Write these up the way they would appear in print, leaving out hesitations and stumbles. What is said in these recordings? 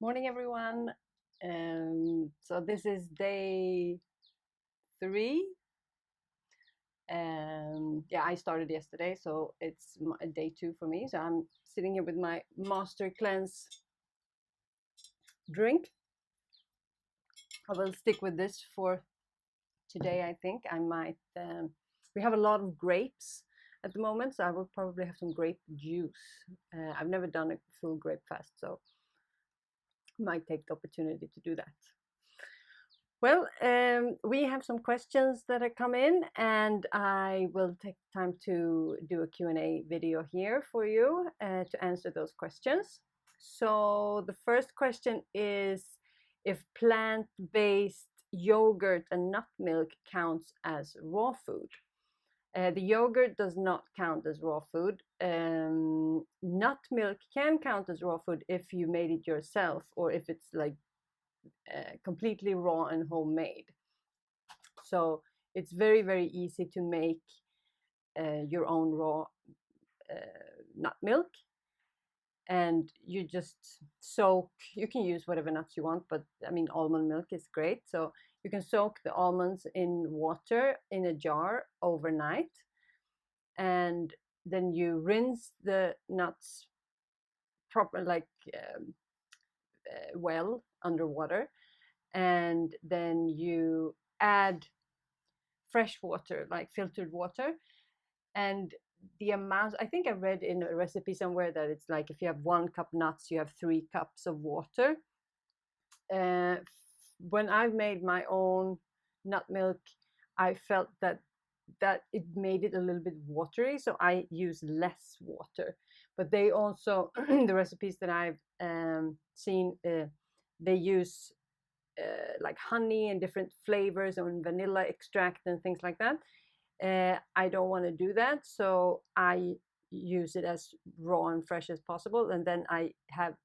Morning, everyone. So this is day 3. Yeah, I started yesterday, so it's day 2 for me. So I'm sitting here with my Master Cleanse drink. I will stick with this for today. I think I might. We have a lot of grapes at the moment, so I will probably have some grape juice. I've never done a full grape fast, so might take the opportunity to do that. Well, we have some questions that have come in, and I will take time to do a Q&A video here for you to answer those questions. So the first question is if plant-based yogurt and nut milk counts as raw food. The yogurt does not count as raw food. Nut milk can count as raw food if you made it yourself, or if it's like completely raw and homemade. So it's very, very easy to make your own raw nut milk, and you just soak. You can use whatever nuts you want, but I mean almond milk is great. So you can soak the almonds in water in a jar overnight, and then you rinse the nuts proper, like well, underwater, and then you add fresh water, like filtered water. And the amount, I think I read in a recipe somewhere that it's like if you have 1 cup nuts, you have 3 cups of water. When I've made my own nut milk, I felt that it made it a little bit watery, so I use less water. But they also the recipes that I've seen, they use like honey and different flavors and vanilla extract and things like that. I don't want to do that, so I use it as raw and fresh as possible. And then I have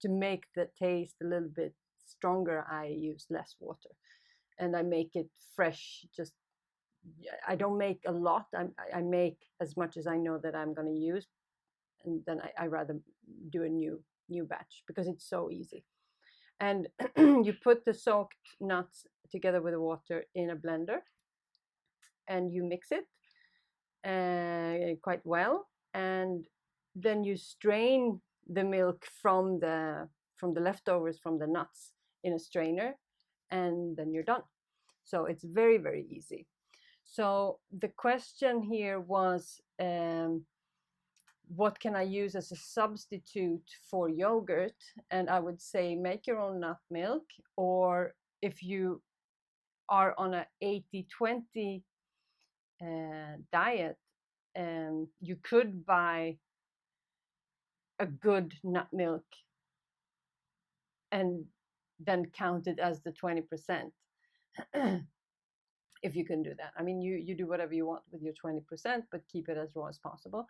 to make the taste a little bit stronger. I use less water, and I make it fresh. Just I don't make a lot. I make as much as I know that I'm going to use, and then I rather do a new batch because it's so easy. And you put the soaked nuts together with the water in a blender, and you mix it quite well, and then you strain the milk from the leftovers from the nuts in a strainer, and then you're done. So it's very, very easy. So the question here was, what can I use as a substitute for yogurt? And I would say make your own nut milk, or if you are on a 80-20 diet, you could buy a good nut milk and then count it as the 20%. If you can do that. I mean, you do whatever you want with your 20%, but keep it as raw as possible.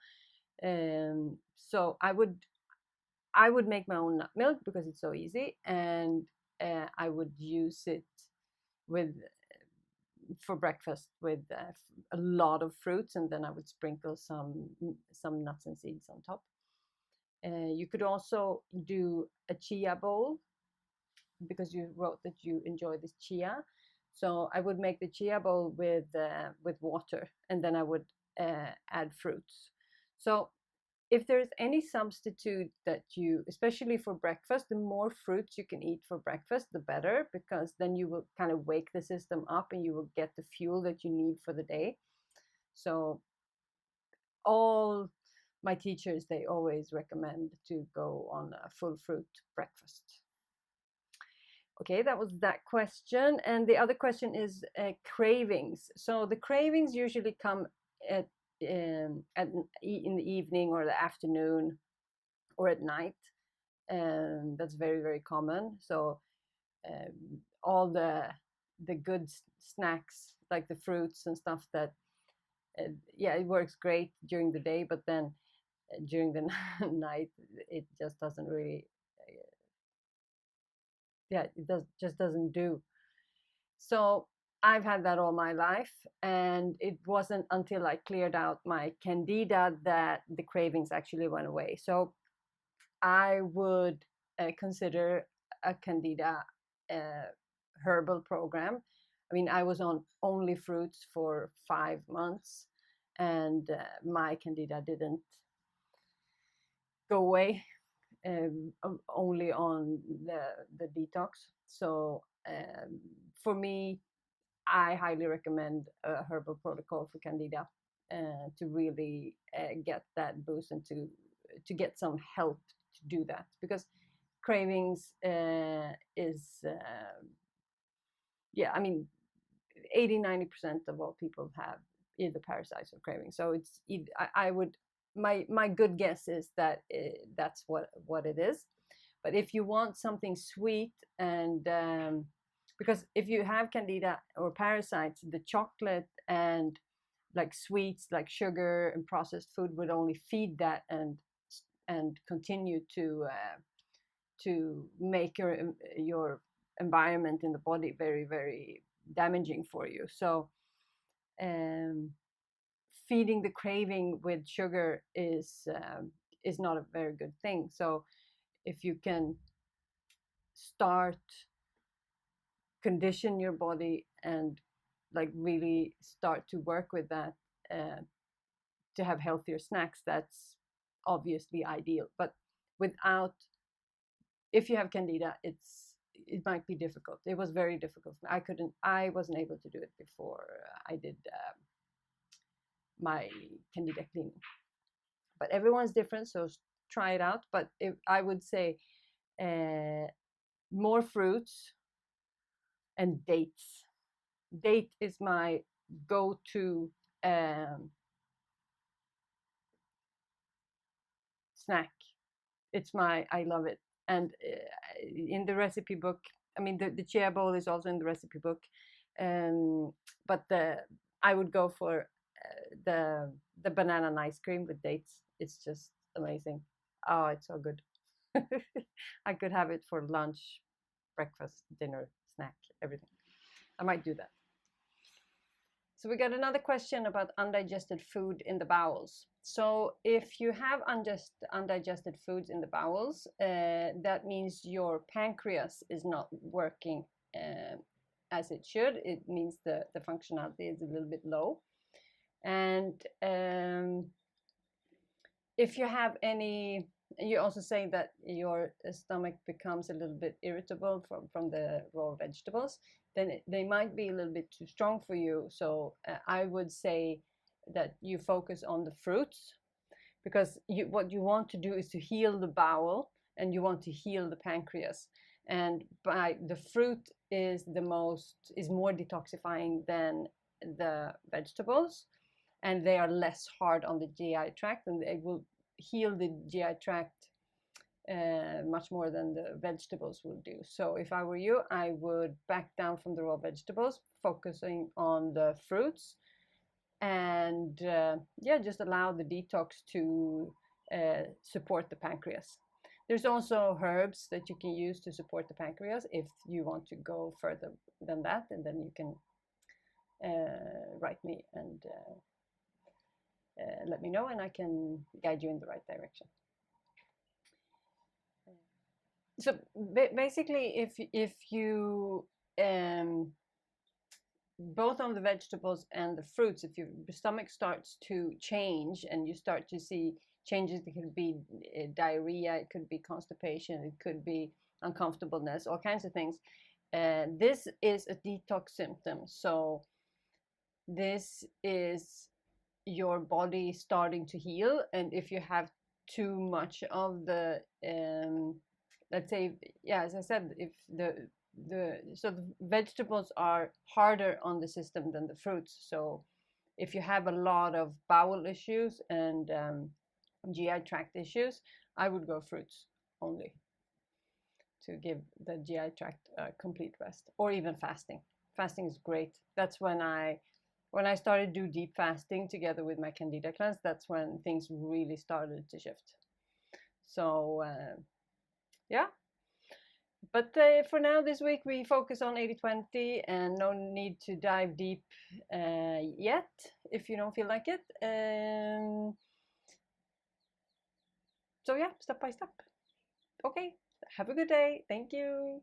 So I would make my own nut milk because it's so easy, and I would use it with for breakfast with a lot of fruits, and then I would sprinkle some nuts and seeds on top. You could also do a chia bowl, because you wrote that you enjoy this chia. So I would make the chia bowl with water, and then I would add fruits. So if there's any substitute that you, especially for breakfast, the more fruits you can eat for breakfast, the better, because then you will kind of wake the system up and you will get the fuel that you need for the day. So all my teachers, they always recommend to go on a full fruit breakfast. Okay, that was that question. And the other question is cravings. So the cravings usually come in the evening or the afternoon or at night. That's very, very common. So all the good snacks, like the fruits and stuff, that yeah, it works great during the day, but then during the night it just doesn't really yeah, just doesn't do. So I've had that all my life, and it wasn't until I cleared out my candida that the cravings actually went away. So I would consider a candida herbal program. I mean, I was on only fruits for 5 months, and my candida didn't go away, only on the detox. So for me, I highly recommend a herbal protocol for candida to really get that boost and to get some help to do that, because cravings is yeah, I mean 80-90% of all people have either parasites or cravings. So it's I would, my good guess is that that's what it is. But if you want something sweet, and because if you have candida or parasites, the chocolate and like sweets like sugar and processed food would only feed that and continue to make your environment in the body very, very damaging for you. So feeding the craving with sugar is not a very good thing. So if you can start condition your body and like really start to work with that to have healthier snacks, that's obviously ideal. But without, if you have candida, it might be difficult. It was very difficult. I wasn't able to do it before I did my candida cleaning. But everyone's different, so try it out. But I would say more fruits and dates. Date is my go-to snack. I love it. And in the recipe book, I mean, the chia bowl is also in the recipe book. But I would go for the banana and ice cream with dates. It's just amazing. Oh, it's so good. I could have it for lunch, breakfast, dinner, snack, everything. I might do that. So we got another question about undigested food in the bowels. So if you have undigested foods in the bowels, that means your pancreas is not working as it should. It means the functionality is a little bit low. And if you have any, you also say that your stomach becomes a little bit irritable from the raw vegetables, then they might be a little bit too strong for you. So I would say that you focus on the fruits, because what you want to do is to heal the bowel, and you want to heal the pancreas. And by the fruit is more detoxifying than the vegetables, and they are less hard on the GI tract, and they will heal the GI tract much more than the vegetables will do. So if I were you, I would back down from the raw vegetables, focusing on the fruits, and just allow the detox to support the pancreas. There's also herbs that you can use to support the pancreas if you want to go further than that, and then you can write me and let me know, and I can guide you in the right direction. So basically, if you both on the vegetables and the fruits, if your stomach starts to change and you start to see changes, it could be diarrhea, it could be constipation, it could be uncomfortableness, all kinds of things. This is a detox symptom. So this is your body starting to heal. And if you have too much of the let's say, yeah, as I said, if the vegetables are harder on the system than the fruits. So if you have a lot of bowel issues and GI tract issues, I would go fruits only to give the GI tract a complete rest, or even fasting. Fasting is great. That's when I started to do deep fasting together with my candida cleanse. That's when things really started to shift. So yeah. But for now, this week, we focus on 80-20, and no need to dive deep yet if you don't feel like it. So yeah, step by step. Okay, have a good day. Thank you.